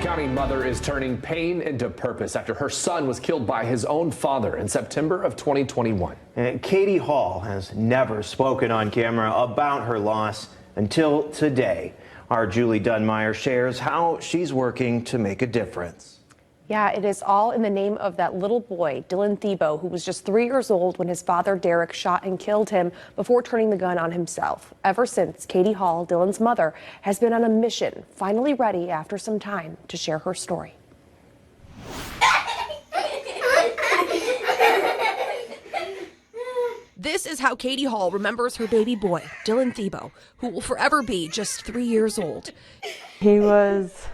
County mother is turning pain into purpose after her son was killed by his own father in September of 2021. And Katie Hall has never spoken on camera about her loss until today. Our Julie Dunmeyer shares how she's working to make a difference. Yeah, it is all in the name of that little boy, Dylan Thebo, who was just 3 years old when his father, Derek, shot and killed him before turning the gun on himself. Ever since, Katie Hall, Dylan's mother, has been on a mission, finally ready after some time to share her story. This is how Katie Hall remembers her baby boy, Dylan Thebo, who will forever be just 3 years old. He was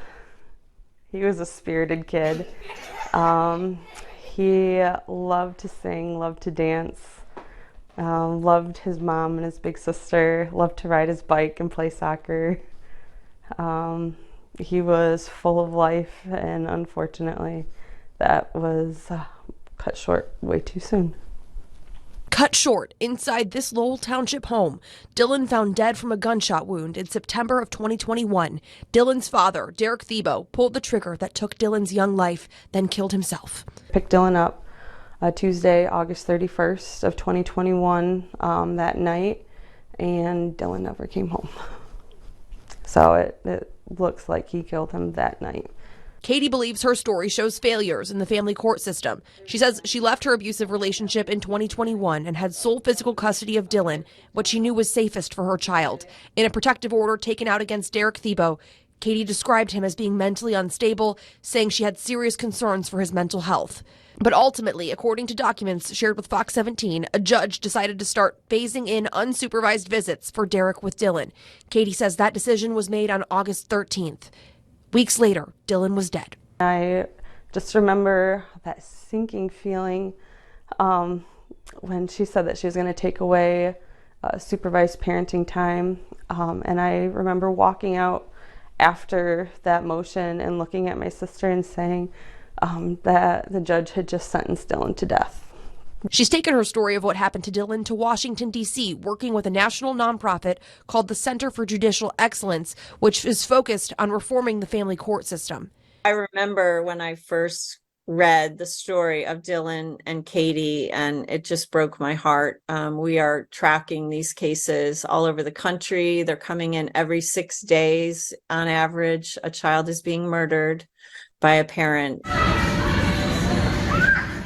a spirited kid. He loved to sing, loved to dance, loved his mom and his big sister, loved to ride his bike and play soccer. He was full of life, and unfortunately, that was cut short way too soon. Cut short inside this Lowell Township home. Dylan found dead from a gunshot wound in September of 2021. Dylan's father, Derek Thebo, pulled the trigger that took Dylan's young life, then killed himself. Picked Dylan up Tuesday, August 31st of 2021 that night, and Dylan never came home. So it looks like he killed him that night. Katie believes her story shows failures in the family court system. She says she left her abusive relationship in 2021 and had sole physical custody of Dylan, what she knew was safest for her child. In a protective order taken out against Derek Thebo, Katie described him as being mentally unstable, saying she had serious concerns for his mental health. But ultimately, according to documents shared with Fox 17, a judge decided to start phasing in unsupervised visits for Derek with Dylan. Katie says that decision was made on August 13th. Weeks later, Dylan was dead. I just remember that sinking feeling when she said that she was going to take away supervised parenting time. And I remember walking out after that motion and looking at my sister and saying that the judge had just sentenced Dylan to death. She's taken her story of what happened to Dylan to Washington, D.C., working with a national nonprofit called the Center for Judicial Excellence, which is focused on reforming the family court system. I remember when I first read the story of Dylan and Katie, and it just broke my heart. We are tracking these cases all over the country. They're coming in every 6 days. On average, a child is being murdered by a parent.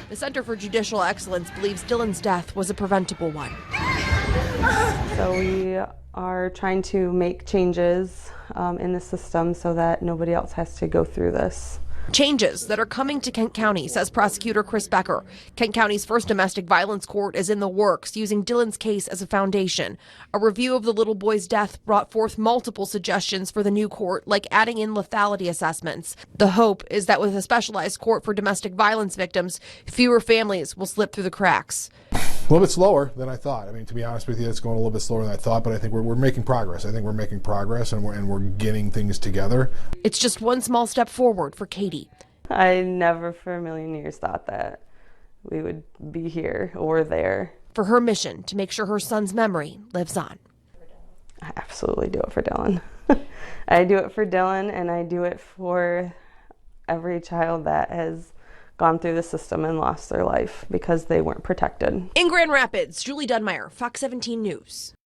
The Center for Judicial Excellence believes Dylan's death was a preventable one. So we are trying to make changes in the system so that nobody else has to go through this. Changes that are coming to Kent County, says prosecutor Chris Becker. Kent County's first domestic violence court is in the works, using Dylan's case as a foundation. A review of the little boy's death brought forth multiple suggestions for the new court, like adding in lethality assessments. The hope is that with a specialized court for domestic violence victims, fewer families will slip through the cracks. A little bit slower than I thought. I mean, to be honest with you, it's going a little bit slower than I thought, but I think we're making progress. I think we're making progress, and we're getting things together. It's just one small step forward for Katie. I never for a million years thought that we would be here or there. For her mission to make sure her son's memory lives on. I absolutely do it for Dylan. I do it for Dylan, and I do it for every child that has gone through the system and lost their life because they weren't protected. In Grand Rapids, Julie Dunmeyer, Fox 17 News.